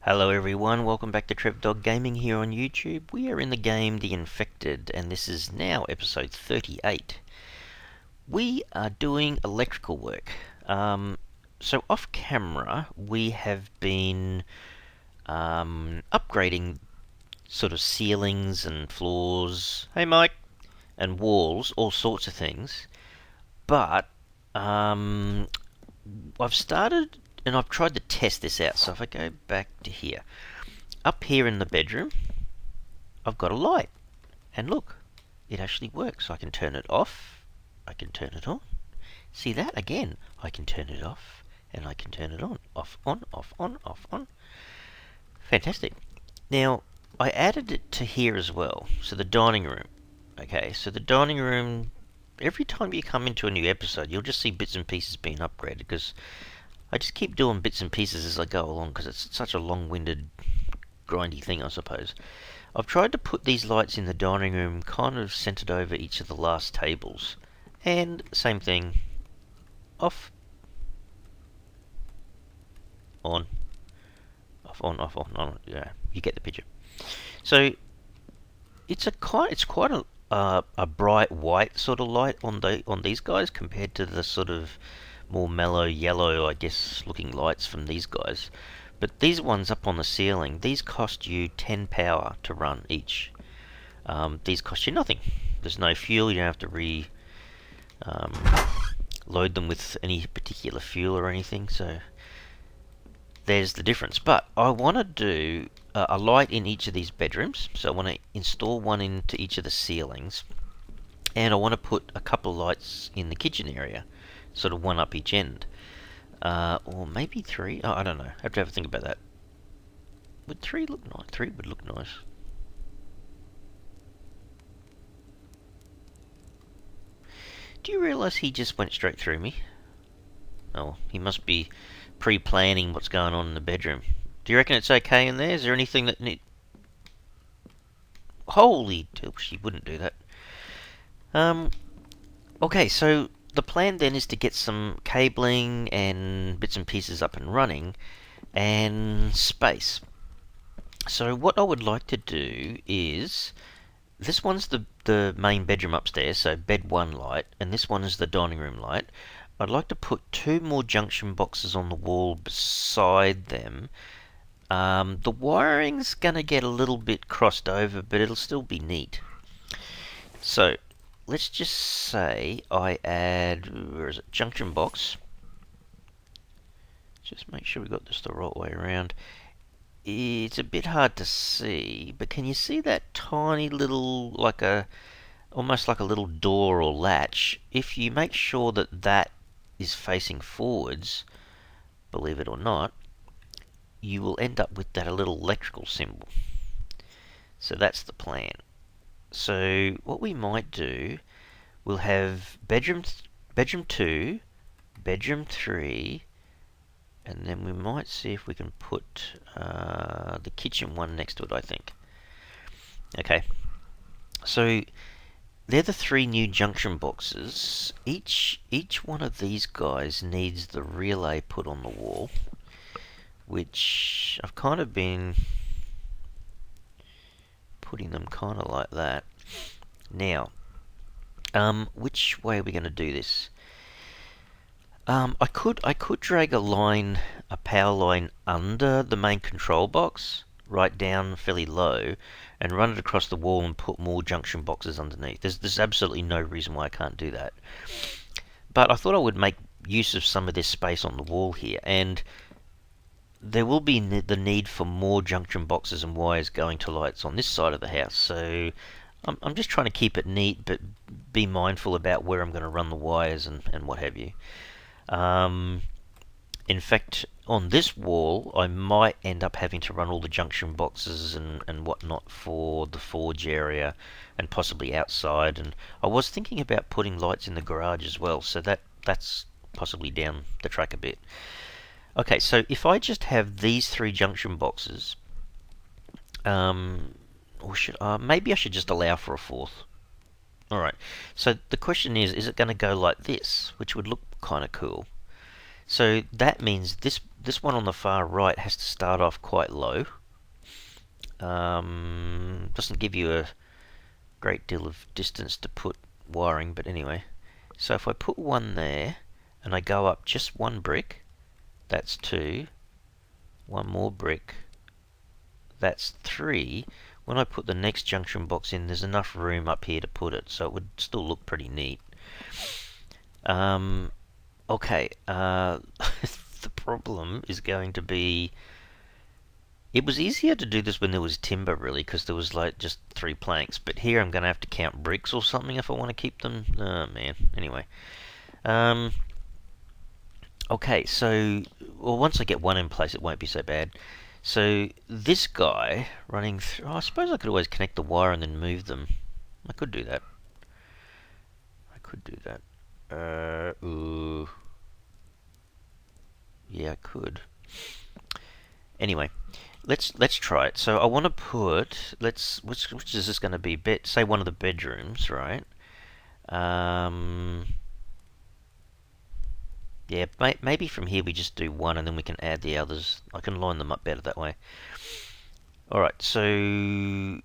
Hello everyone, welcome back to Dog Gaming here on YouTube. We are in the game The Infected, and this is now episode 38. We are doing electrical work. So off camera, we have been upgrading sort of ceilings and floors, hey Mike, and walls, all sorts of things. But I've started and I've tried to test this out. So if I go back to here, up here in the bedroom, I've got a light. And look, it actually works. I can turn it off, I can turn it on. See that? Again, I can turn it off, and I can turn it on. Off, on, off, on, off, on. Fantastic. Now, I added it to here as well. So the dining room. Okay, so the dining room, every time you come into a new episode, you'll just see bits and pieces being upgraded, because I just keep doing bits and pieces as I go along, because it's such a long-winded, grindy thing, I suppose. I've tried to put these lights in the dining room kind of centered over each of the last tables. And same thing, off, on, off, on. Yeah, you get the picture. So it's quite a bright white sort of light on these guys compared to the sort of more mellow yellow, I guess, looking lights from these guys. But these ones up on the ceiling, these cost you 10 power to run each. These cost you nothing. There's no fuel, you don't have to load them with any particular fuel or anything, so there's the difference. But I want to do a light in each of these bedrooms, so I want to install one into each of the ceilings, and I want to put a couple of lights in the kitchen area, sort of one up each end. Or maybe three. Oh, I don't know. I have to have a think about that. Would three look nice? Three would look nice. Do you realise he just went straight through me? Oh, he must be pre-planning what's going on in the bedroom. Do you reckon it's okay in there? Is there anything that Holy... She wouldn't do that. Okay, so the plan then is to get some cabling and bits and pieces up and running, and space. So what I would like to do is, this one's the main bedroom upstairs, so bed 1 light, and this one is the dining room light. I'd like to put 2 more junction boxes on the wall beside them. The wiring's going to get a little bit crossed over, but it'll still be neat. So let's just say I add, where is it, junction box. Just make sure we got this the right way around. It's a bit hard to see, but can you see that tiny little, almost like a little door or latch? If you make sure that that is facing forwards, believe it or not, you will end up with that little electrical symbol. So that's the plan. So what we might do, we'll have bedroom 2, bedroom 3, and then we might see if we can put the kitchen one next to it, I think. Okay, so they're the 3 new junction boxes. Each one of these guys needs the relay put on the wall, which I've kind of been putting them kind of like that. Now, which way are we going to do this? I could drag a power line under the main control box, right down fairly low, and run it across the wall and put more junction boxes underneath. There's absolutely no reason why I can't do that. But I thought I would make use of some of this space on the wall here, and there will be the need for more junction boxes and wires going to lights on this side of the house. So I'm just trying to keep it neat, but be mindful about where I'm going to run the wires and what have you. In fact, on this wall, I might end up having to run all the junction boxes and whatnot for the forge area, and possibly outside. And I was thinking about putting lights in the garage as well, so that's possibly down the track a bit. Okay, so if I just have these 3 junction boxes, or maybe I should just allow for a 4th. Alright, so the question is it going to go like this, which would look kind of cool. So that means this one on the far right has to start off quite low. Doesn't give you a great deal of distance to put wiring, but anyway. So if I put one there, and I go up just one brick, that's 2. One more brick, that's 3. When I put the next junction box in, there's enough room up here to put it, so it would still look pretty neat. Okay, the problem is going to be... It was easier to do this when there was timber, really, because there was like just 3 planks. But here I'm going to have to count bricks or something if I want to keep them. Oh, man. Anyway. Okay, so... Well, once I get one in place, it won't be so bad. So, this guy running through... Oh, I suppose I could always connect the wire and then move them. I could do that. Ooh. Yeah, I could. Anyway, let's try it. So I want to put which is this going to be? Say one of the bedrooms, right? Yeah, maybe from here we just do one and then we can add the others. I can line them up better that way. All right, so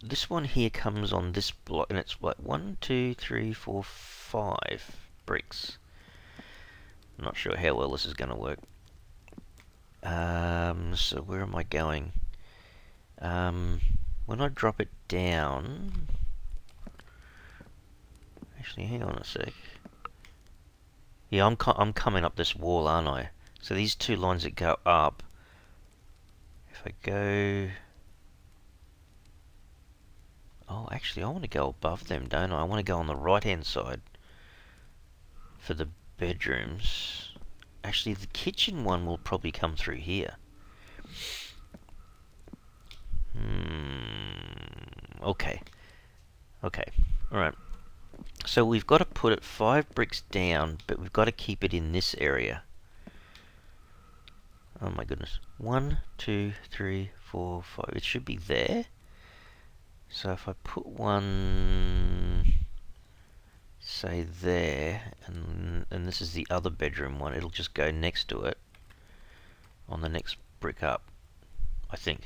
this one here comes on this block, and it's what 1, 2, 3, 4, 5 bricks. I'm not sure how well this is going to work. So where am I going? When I drop it down... Actually, hang on a sec. Yeah, I'm coming up this wall, aren't I? So these 2 lines that go up... If I go... Oh, actually, I want to go above them, don't I? I want to go on the right-hand side for the bedrooms. Actually, the kitchen one will probably come through here. Okay. Alright. So we've got to put it 5 bricks down, but we've got to keep it in this area. Oh my goodness. 1, 2, 3, 4, 5. It should be there. So if I put one, say there, and this is the other bedroom one, it'll just go next to it on the next brick up, I think.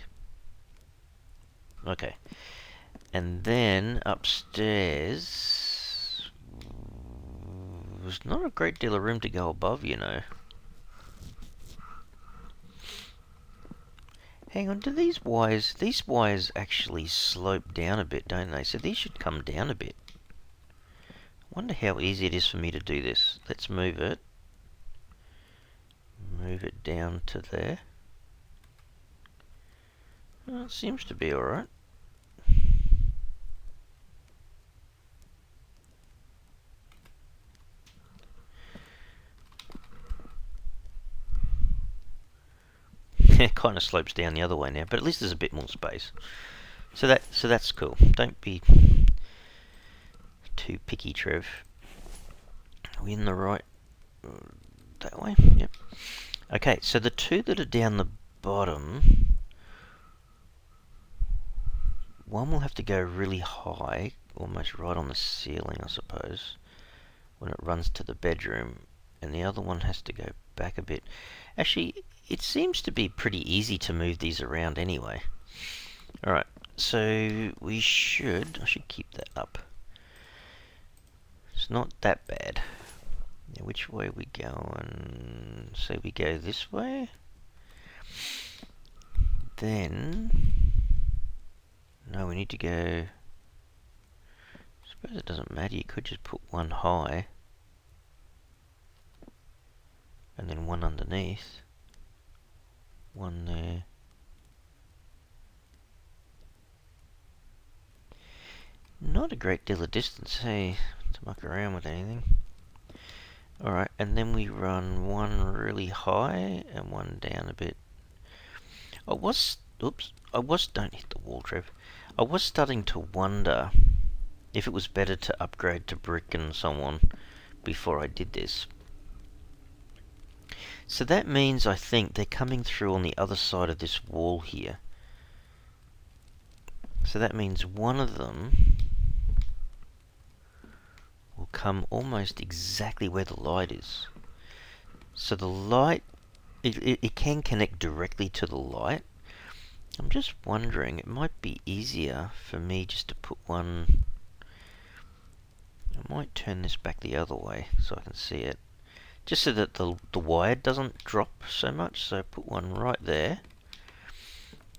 Okay. And then upstairs, there's not a great deal of room to go above, you know. Hang on, do these wires actually slope down a bit, don't they? So these should come down a bit. I wonder how easy it is for me to do this. Let's move it. Move it down to there. Well, it seems to be alright. It kind of slopes down the other way now, but at least there's a bit more space. So that's cool. Don't be too picky, Trev. Are we in the right... that way? Yep. Okay, so the 2 that are down the bottom... One will have to go really high, almost right on the ceiling, I suppose, when it runs to the bedroom. And the other one has to go back a bit. Actually, it seems to be pretty easy to move these around anyway. Alright, so I should keep that up. It's not that bad. Now, which way are we going? So we go this way. Then... No, we need to go... I suppose it doesn't matter, you could just put one high. And then one underneath. One there. Not a great deal of distance, hey, to muck around with anything. Alright, and then we run one really high and one down a bit. Don't hit the wall, Trev. I was starting to wonder if it was better to upgrade to brick and so on before I did this. So that means, I think, they're coming through on the other side of this wall here. So that means one of them will come almost exactly where the light is. So the light, it can connect directly to the light. I'm just wondering, it might be easier for me just to put one. I might turn this back the other way so I can see it. Just so that the wire doesn't drop so much. So put one right there.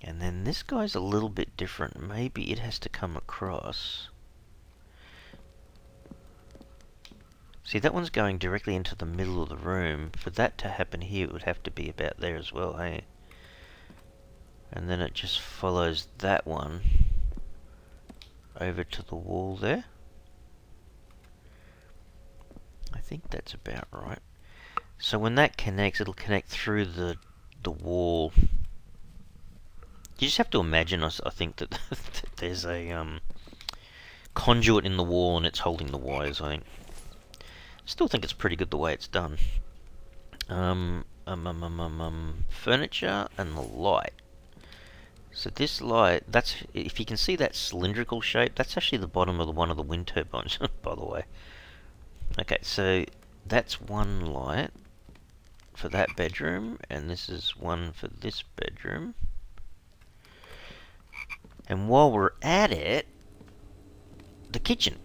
And then this guy's a little bit different. Maybe it has to come across. See, that one's going directly into the middle of the room. For that to happen here, it would have to be about there as well, hey? And then it just follows that one over to the wall there. I think that's about right. So when that connects, it'll connect through the wall. You just have to imagine, I think, that there's a conduit in the wall and it's holding the wires, I think. Still think it's pretty good the way it's done. Furniture and the light. So this light, that's, if you can see that cylindrical shape, that's actually the bottom of one of the wind turbines, by the way. Okay, so that's one light for that bedroom, and this is one for this bedroom. And while we're at it, the kitchen.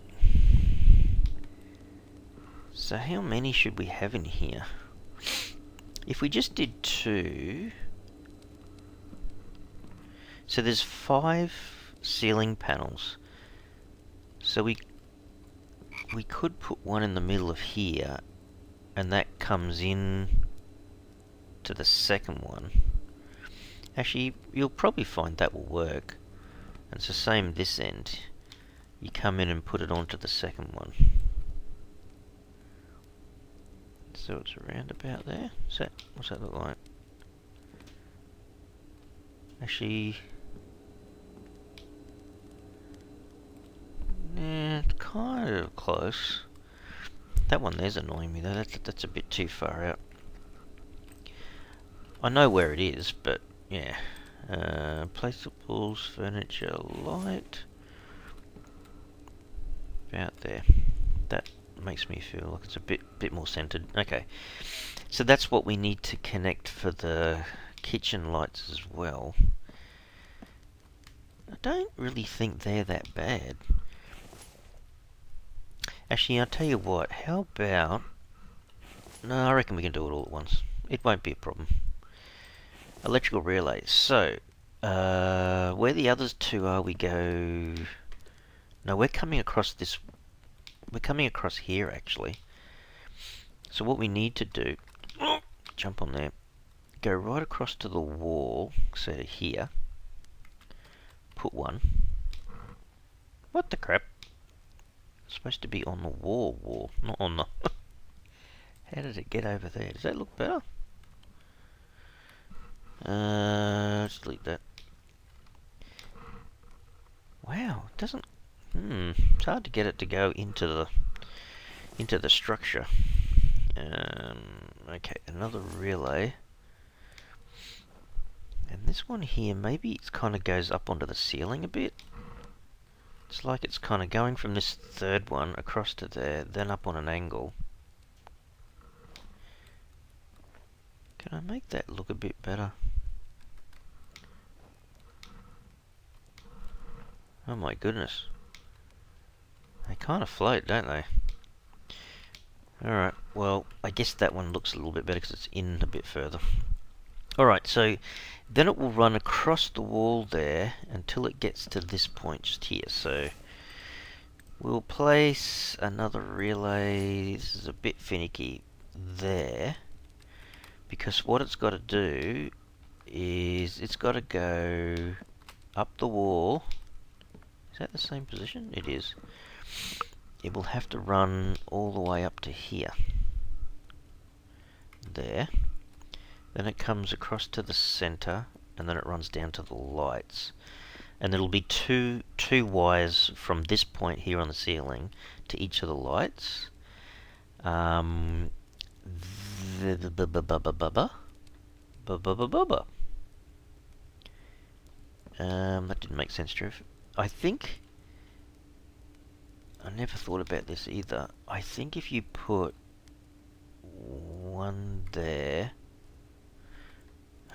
So how many should we have in here? If we just did 2... So there's 5 ceiling panels. So we could put one in the middle of here, and that comes in to the second one. Actually, you'll probably find that will work. And it's the same this end. You come in and put it onto the second one. So it's around about there. What's that look like? Actually, yeah, it's kind of close. That one there's annoying me though. That's a bit too far out. I know where it is, but yeah. Placeables, furniture, light. About there. That makes me feel like it's a bit more centered. Okay. So that's what we need to connect for the kitchen lights as well. I don't really think they're that bad. Actually, I'll tell you what. How about... No, I reckon we can do it all at once. It won't be a problem. Electrical relays. So, where the others two are, we go... No, we're coming across this... We're coming across here, actually. So what we need to do... Jump on there. Go right across to the wall. So here. Put one. What the crap? It's supposed to be on the wall, not on the... How did it get over there? Does that look better? Let's delete that. Wow, it doesn't... it's hard to get it to go into the structure. Okay, another relay. And this one here, maybe it kind of goes up onto the ceiling a bit. It's like it's kind of going from this third one across to there, then up on an angle. Can I make that look a bit better? Oh my goodness. They kind of float, don't they? Alright, well, I guess that one looks a little bit better because it's in a bit further. Alright, so then it will run across the wall there until it gets to this point just here. So we'll place another relay. This is a bit finicky there, because what it's got to do is it's got to go up the wall. Is that the same position? It is. It will have to run all the way up to here. There. Then it comes across to the center, and then it runs down to the lights. And there'll be two wires from this point here on the ceiling to each of the lights. That didn't make sense, Trev. I think... I never thought about this either. I think if you put one there.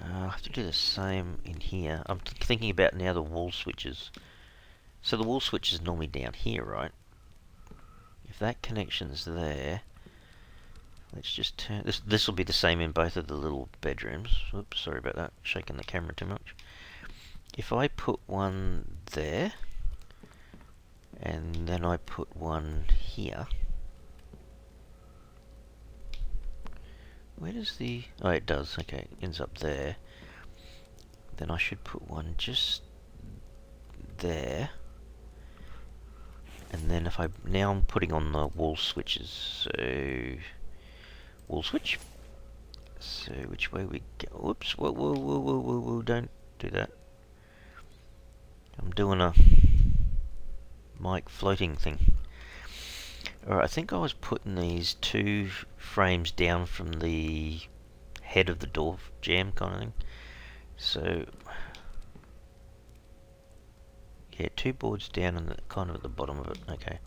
I'll have to do the same in here. I'm thinking about now the wall switches. So the wall switch is normally down here, right? If that connection's there, let's just turn this. This will be the same in both of the little bedrooms. Oops, sorry about that. Shaking the camera too much. If I put one there, and then I put one here. Where does the... Oh, it does. Okay, it ends up there. Then I should put one just there. And then if I... Now I'm putting on the wall switches. So... Wall switch. So which way we go? Whoops. Whoa, whoa, whoa, whoa, whoa, whoa. Don't do that. I'm doing a mic floating thing. Alright, I think I was putting these 2 frames down from the head of the door jamb kind of thing. So, yeah, 2 boards down and kind of at the bottom of it. Okay.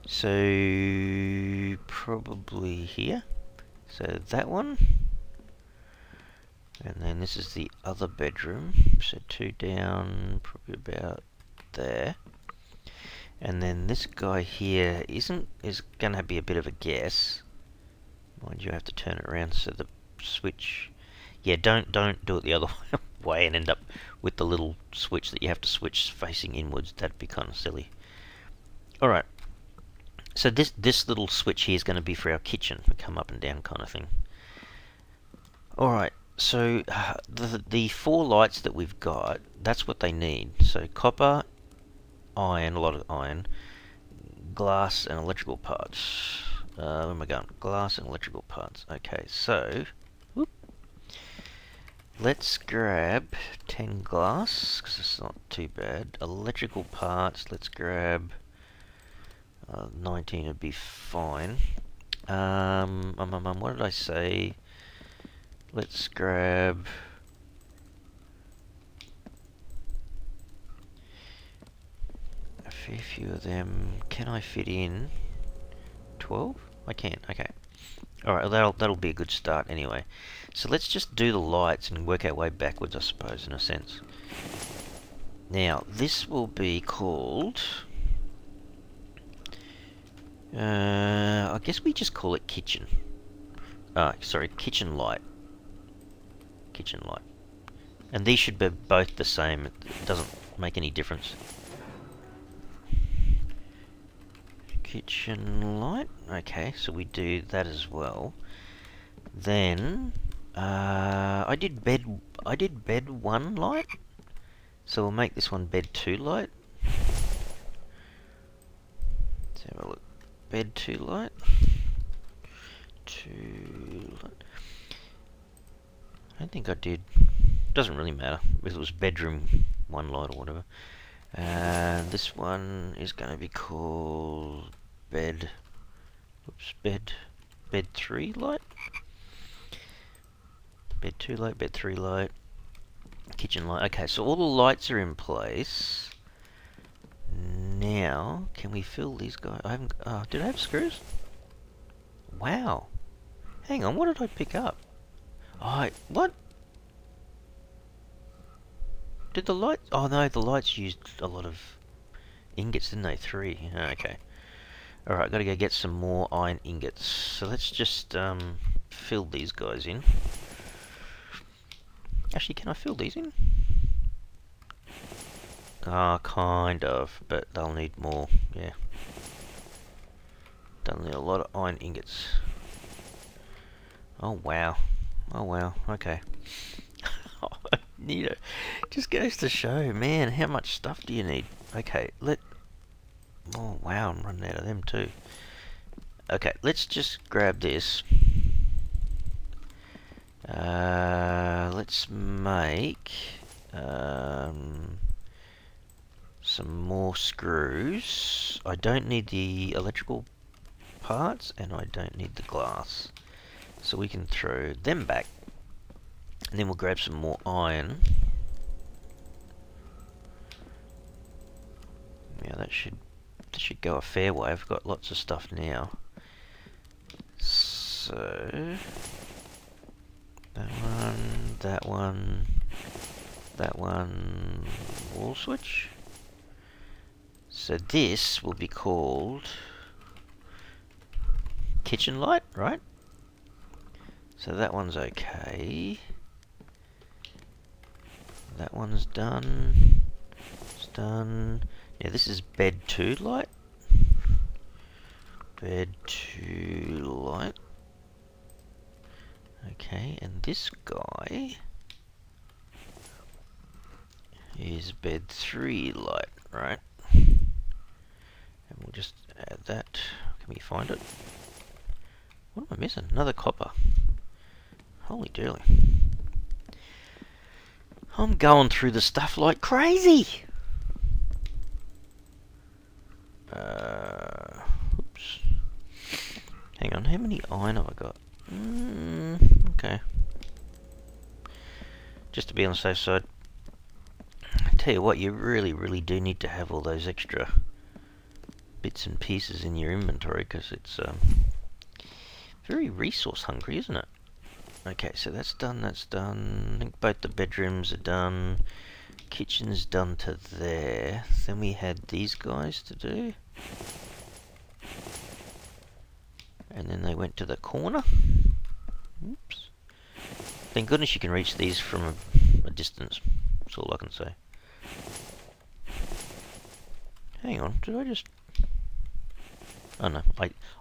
So, probably here. So that one. And then this is the other bedroom. So 2 down, probably about there. And then this guy here is going to be a bit of a guess. Mind you, I have to turn it around so the switch... Yeah, don't do it the other way and end up with the little switch that you have to switch facing inwards. That'd be kind of silly. Alright. So this little switch here is going to be for our kitchen. We come up and down kind of thing. Alright. So the 4 lights that we've got, that's what they need. So copper, iron, a lot of iron, glass and electrical parts. Where am I going? Glass and electrical parts. Okay, so whoop, let's grab 10 glass, because it's not too bad. Electrical parts, let's grab 19 would be fine. What did I say? Let's grab... a fair few of them. Can I fit in 12? I can, okay. Alright, that'll be a good start anyway. So let's just do the lights and work our way backwards, I suppose, in a sense. Now, this will be called... I guess we just call it kitchen. Sorry, kitchen light. Kitchen light. And these should be both the same. It doesn't make any difference. Kitchen light. Okay, so we do that as well. Then I did bed 1 light. So we'll make this one bed 2 light. Let's have a look. Bed 2 light. 2 light. I don't think I did. Doesn't really matter if it was bedroom 1 light or whatever. This one is going to be called bed 3 light. Bed 2 light, bed 3 light, kitchen light. Okay, so all the lights are in place. Now, can we fill these guys? I haven't. Did I have screws? Wow. Hang on, what did I pick up? What? Did the lights... Oh no, the lights used a lot of ingots, didn't they? 3. Okay. Alright, gotta go get some more iron ingots. So let's just fill these guys in. Actually, can I fill these in? Kind of, but they'll need more, yeah. They'll need a lot of iron ingots. Oh wow. Oh wow, okay. Neato. Just goes to show, man, how much stuff do you need? Okay, oh wow, I'm running out of them too. Okay, let's just grab this. Let's make some more screws. I don't need the electrical parts and I don't need the glass. So we can throw them back. And then we'll grab some more iron. Yeah, that should go a fair way. I've got lots of stuff now. So that one, that one, that one, wall switch. So this will be called kitchen light, right? So that one's okay. That one's done. It's done. Yeah, this is bed 2 light. Bed 2 light. Okay, and this guy is bed 3 light, right? And we'll just add that. Can we find it? What am I missing? Another copper. Holy dooly. I'm going through the stuff like crazy! Oops. Hang on, how many iron have I got? Okay. Just to be on the safe side. I tell you what, you really do need to have all those extra bits and pieces in your inventory, because it's very resource hungry, isn't it? Okay, so that's done, that's done. I think both the bedrooms are done. Kitchen's done to there. Then we had these guys to do. And then they went to the corner. Oops. Thank goodness you can reach these from a distance. That's all I can say. Hang on, did I just... Oh no,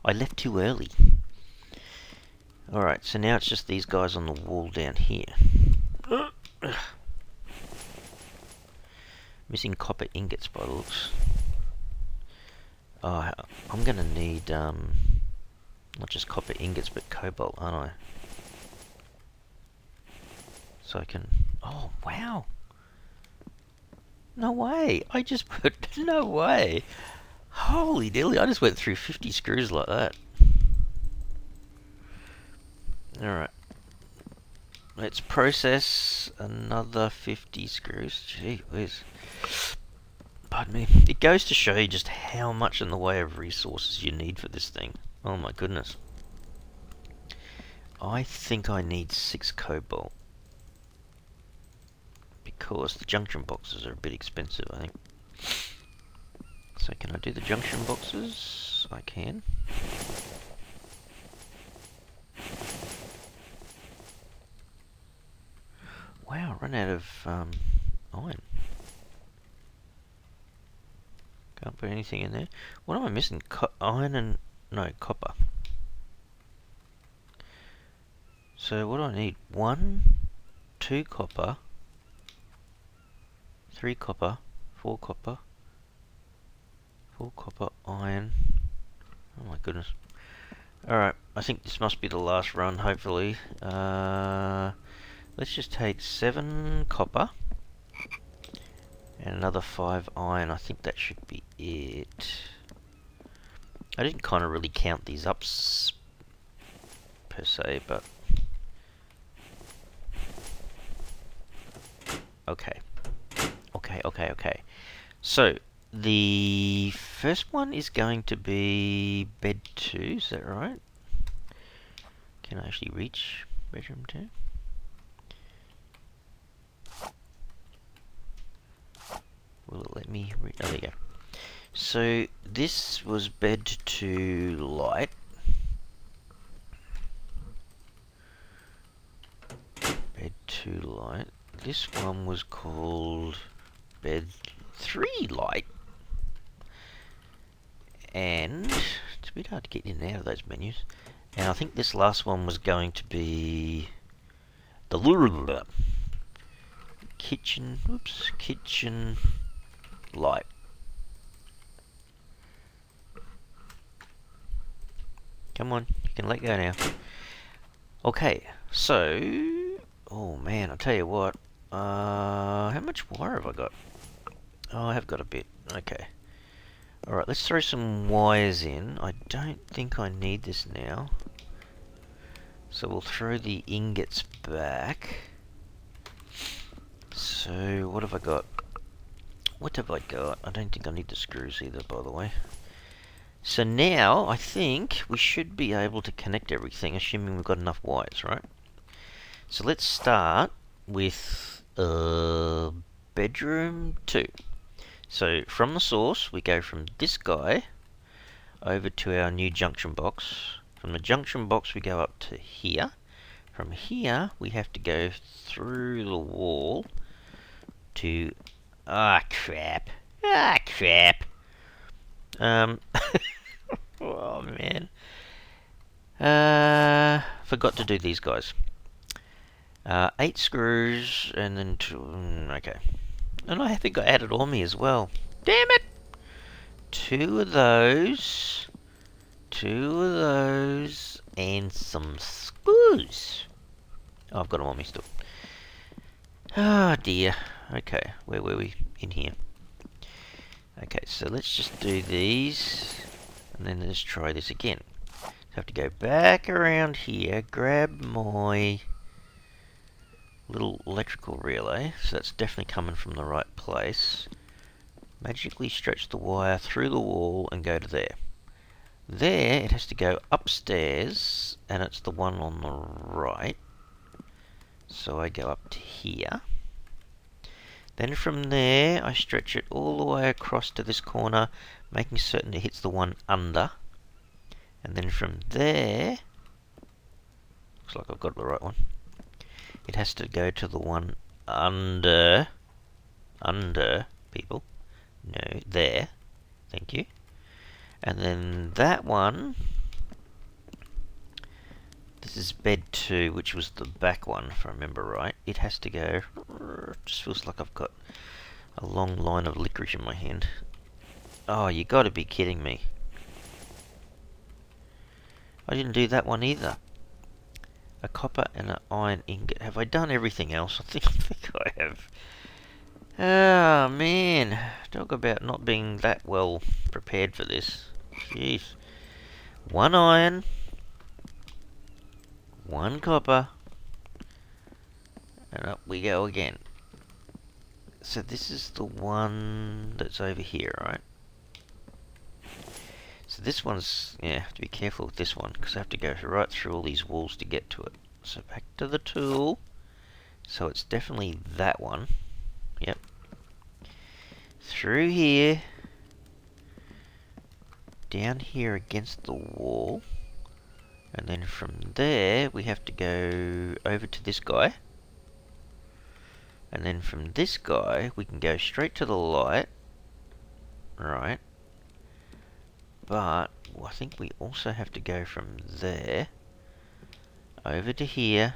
I left too early. Alright, so now it's just these guys on the wall down here. Missing copper ingots by the looks. Oh, I'm gonna need, not just copper ingots, but cobalt, aren't I? So I can... Oh, wow! No way! I just put... No way! Holy dilly, I just went through 50 screws like that. Alright. Let's process another 50 screws. Gee whiz. Pardon me. It goes to show you just how much in the way of resources you need for this thing. Oh my goodness. I think I need 6 cobalt. Because the junction boxes are a bit expensive, I think. So can I do the junction boxes? I can. Wow, run out of iron. Can't put anything in there. What am I missing? Iron and... no, copper. So what do I need? 1, 2 copper, 3 copper, 4 copper, 4 copper, iron. Oh my goodness. Alright, I think this must be the last run, hopefully. Let's just take 7 copper and another 5 iron. I think that should be it. I didn't kind of really count these up per se, but... Okay. Okay. So, the first one is going to be bed 2, is that right? Can I actually reach bedroom 2? Will it let me read? Oh, there you go. So, this was bed 2 light. Bed 2 light. This one was called bed 3 light. And it's a bit hard to get in and out of those menus. And I think this last one was going to be the kitchen. Oops, kitchen light. Come on, you can let go now. Okay, so... Oh man, I'll tell you what. How much wire have I got? Oh, I have got a bit. Okay. Alright, let's throw some wires in. I don't think I need this now. So we'll throw the ingots back. So, what have I got? What have I got? I don't think I need the screws either, by the way. So now, I think we should be able to connect everything, assuming we've got enough wires, right? So let's start with bedroom 2. So from the source, we go from this guy over to our new junction box. From the junction box, we go up to here. From here, we have to go through the wall to... Ah, crap. Ah, crap. Oh, man. Forgot to do these guys. 8 screws, and then 2... Okay. And I think I added on me as well. Damn it! 2 of those. 2 of those. And some screws. Oh, I've got them on me still. Oh, dear. Okay, where were we? In here. Okay, so let's just do these. And then let's try this again. So I have to go back around here, grab my little electrical relay. So that's definitely coming from the right place. Magically stretch the wire through the wall and go to there. There, it has to go upstairs, and it's the one on the right. So I go up to here. Then from there, I stretch it all the way across to this corner, making certain it hits the one under. And then from there, looks like I've got the right one. It has to go to the one under, people. No, there. Thank you. And then that one, this is bed 2, which was the back one, if I remember right. It has to go, just feels like I've got a long line of licorice in my hand. Oh, you gotta be kidding me. I didn't do that one either. A copper and an iron ingot. Have I done everything else? I think I have. Oh, man. Talk about not being that well prepared for this. Jeez. 1 iron. 1 copper. And up we go again. So this is the one that's over here, right? So this one's, yeah, have to be careful with this one, because I have to go right through all these walls to get to it. So back to the tool. So it's definitely that one. Yep. Through here. Down here against the wall. And then from there, we have to go over to this guy. And then from this guy, we can go straight to the light. Right. But I think we also have to go from there over to here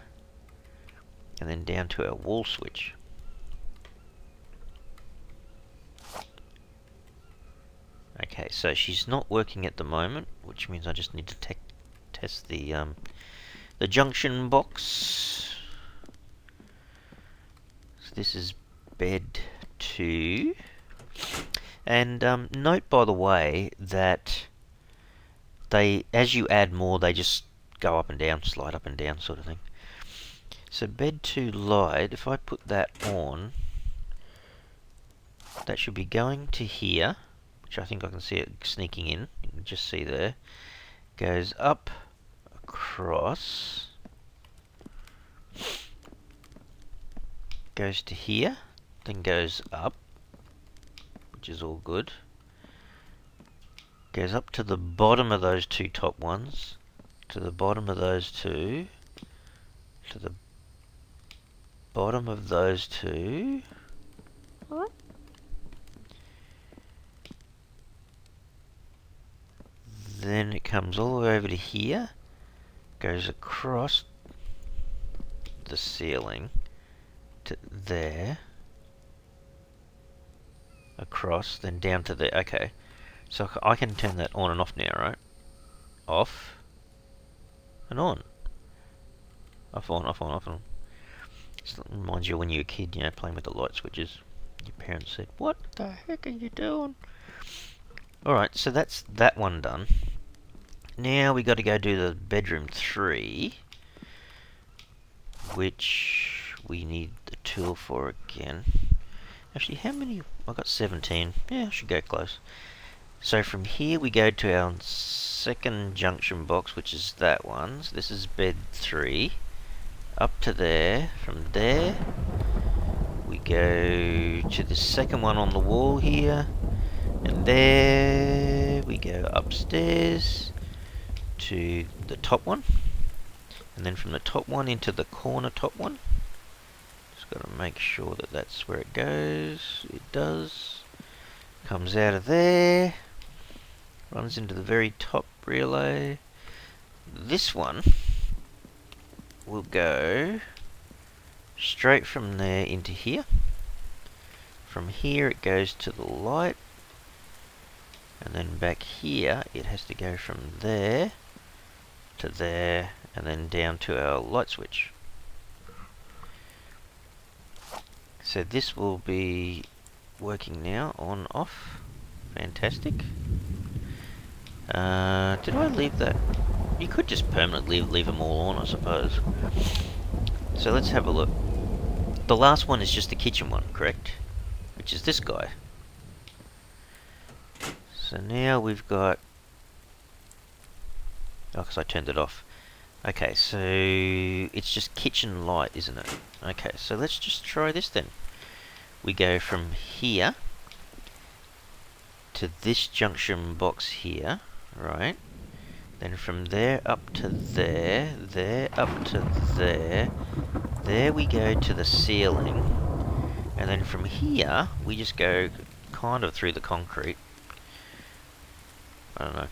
and then down to our wall switch. Okay, so she's not working at the moment, which means I just need to test the junction box. So this is bed 2. And note, by the way, that as you add more, they just go up and down, slide up and down, sort of thing. So bed 2 light, if I put that on, that should be going to here, which I think I can see it sneaking in. You can just see there. Goes up, across, goes to here, then goes up, which is all good. Goes up to the bottom of those 2 top ones, to the bottom of those 2, to the bottom of those 2. What? Then it comes all the way over to here, goes across the ceiling to there, across, then down to there. Okay. So I can turn that on and off now, right? Off. And on. Off, on, off, on, off, on. Just reminds you when you were a kid, you know, playing with the light switches. Your parents said, "What the heck are you doing?" Alright, so that's that one done. Now we got to go do the bedroom 3. Which we need the tool for again. Actually, how many? I got 17. Yeah, I should go close. So from here we go to our second junction box, which is that one. So this is bed 3. Up to there. From there we go to the second one on the wall here. And there we go upstairs to the top one. And then from the top one into the corner top one. Just got to make sure that that's where it goes. It does. Comes out of there. Runs into the very top relay. This one will go straight from there into here. From here it goes to the light. And then back here it has to go from there to there and then down to our light switch. So this will be working now, on, off. Fantastic. Did I leave that? You could just permanently leave them all on, I suppose. So let's have a look. The last one is just the kitchen one, correct? Which is this guy. So now we've got... Oh, because I turned it off. Okay, so it's just kitchen light, isn't it? Okay, so let's just try this then. We go from here to this junction box here, right? Then from there up to there, there up to there. There we go to the ceiling. And then from here, we just go kind of through the concrete. I don't know.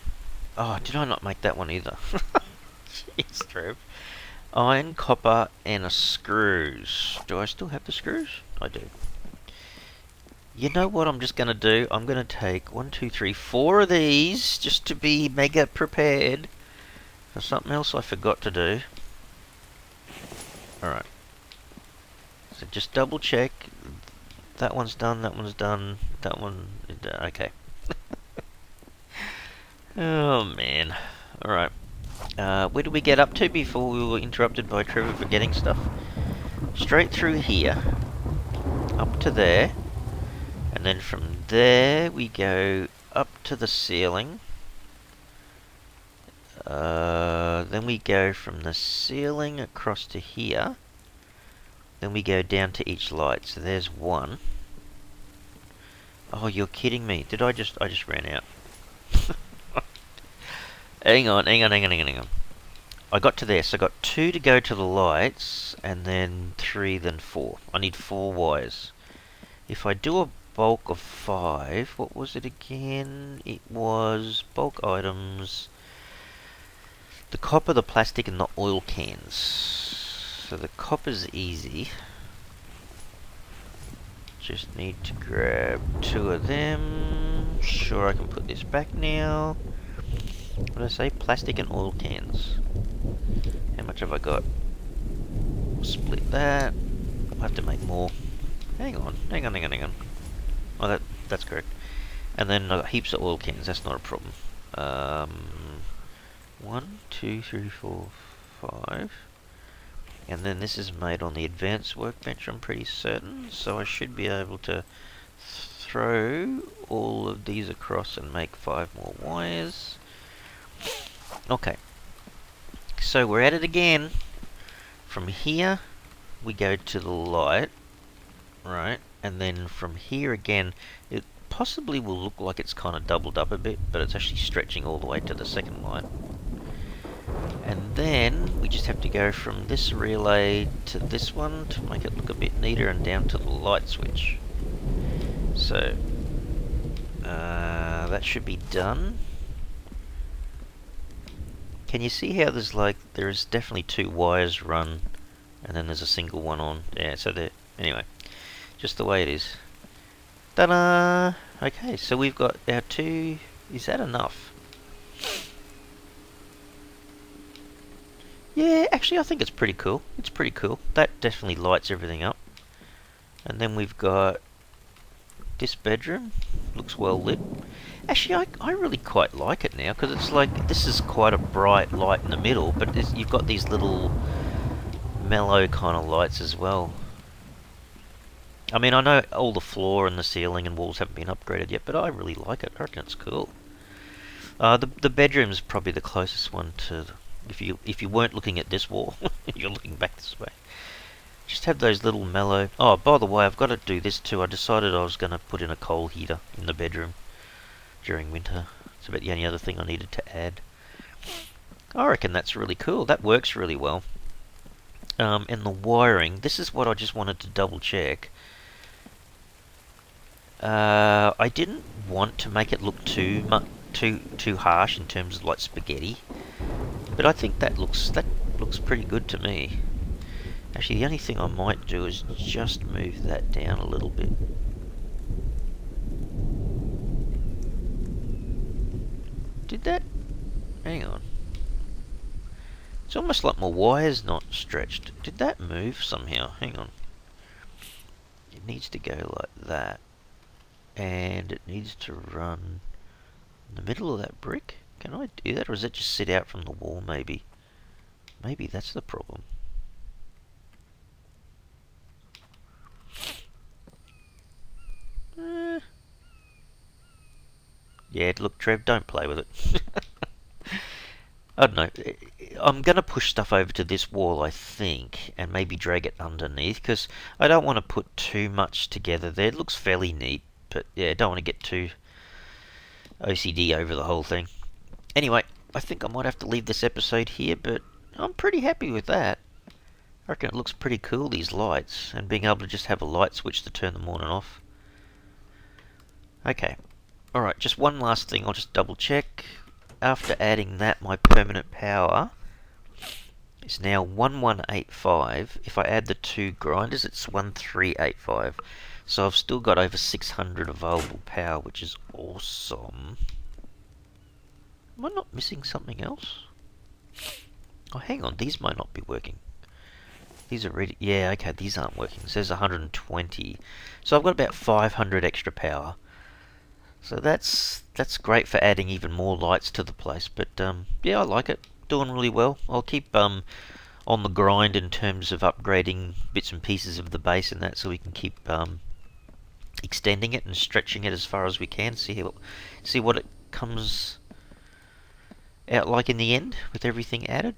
Oh, did I not make that one either? Jeez, Trev. Iron, copper, and a screws. Do I still have the screws? I do. You know what I'm just going to do? I'm going to take 1, 2, 3, 4 of these just to be mega prepared for something else I forgot to do. Alright. So just double check. That one's done, that one's done, that one... Okay. Oh man. Alright. Where did we get up to before we were interrupted by Trevor forgetting stuff? Straight through here. Up to there. And then from there we go up to the ceiling. Then we go from the ceiling across to here. Then we go down to each light. So there's one. Oh, you're kidding me. I just ran out. Hang on. I got to there, so I got 2 to go to the lights, and then 3, then 4. I need 4 wires. If I do a bulk of 5, what was it again? It was bulk items, the copper, the plastic, and the oil cans. So the copper's easy. Just need to grab 2 of them. Sure, I can put this back now. What did I say? Plastic and oil cans. How much have I got? Split that. I'll have to make more. Hang on. Oh, that's correct. And then I've got heaps of oil cans. That's not a problem. 1, 2, 3, 4, 5. And then this is made on the advanced workbench, I'm pretty certain. So I should be able to throw all of these across and make 5 more wires. Okay. So we're at it again. From here, we go to the light. Right. And then from here again, it possibly will look like it's kind of doubled up a bit, but it's actually stretching all the way to the second light. And then we just have to go from this relay to this one to make it look a bit neater and down to the light switch. So that should be done. Can you see how there's definitely 2 wires run and then there's a single one on? Yeah, so there. Anyway, just the way it is. Ta-da! Okay, so we've got our 2. Is that enough? Yeah, actually I think it's pretty cool. It's pretty cool. That definitely lights everything up. And then we've got this bedroom. Looks well lit. Actually, I really quite like it now, because it's like, this is quite a bright light in the middle, but you've got these little mellow kind of lights as well. I mean, I know all the floor and the ceiling and walls haven't been upgraded yet, but I really like it. I reckon it's cool. The bedroom's probably the closest one to. If you weren't looking at this wall, you're looking back this way. Just have those little mellow. Oh, by the way, I've got to do this too. I decided I was going to put in a coal heater in the bedroom during winter. It's about the only other thing I needed to add. I reckon that's really cool. That works really well. And the wiring. This is what I just wanted to double check. I didn't want to make it look too harsh in terms of like spaghetti, but I think that looks pretty good to me. Actually, the only thing I might do is just move that down a little bit. Did that? Hang on. It's almost like my wire's not stretched. Did that move somehow? Hang on. It needs to go like that. And it needs to run in the middle of that brick. Can I do that, or does it just sit out from the wall maybe? Maybe that's the problem. Yeah, look, Trev, don't play with it. I don't know. I'm going to push stuff over to this wall, I think, and maybe drag it underneath, because I don't want to put too much together there. It looks fairly neat, but yeah, I don't want to get too OCD over the whole thing. Anyway, I think I might have to leave this episode here, but I'm pretty happy with that. I reckon it looks pretty cool, these lights, and being able to just have a light switch to turn them on and off. Okay. Alright, just one last thing, I'll just double check. After adding that, my permanent power is now 1185. If I add the two grinders, it's 1385. So I've still got over 600 available power, which is awesome. Am I not missing something else? Oh, hang on, these might not be working. These are ready. Yeah, okay, these aren't working. It says 120. So I've got about 500 extra power. So that's great for adding even more lights to the place. But yeah, I like it. Doing really well. I'll keep on the grind in terms of upgrading bits and pieces of the base and that, so we can keep extending it and stretching it as far as we can. See what it comes out like in the end with everything added.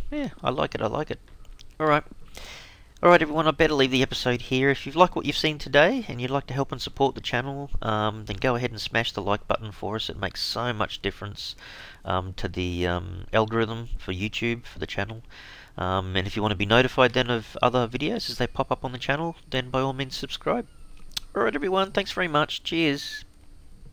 Yeah, I like it. Alright. Alright everyone, I better leave the episode here. If you've liked what you've seen today and you'd like to help and support the channel, then go ahead and smash the like button for us. It makes so much difference to the algorithm for YouTube, for the channel. And if you want to be notified then of other videos as they pop up on the channel, then by all means subscribe. Alright everyone, thanks very much. Cheers.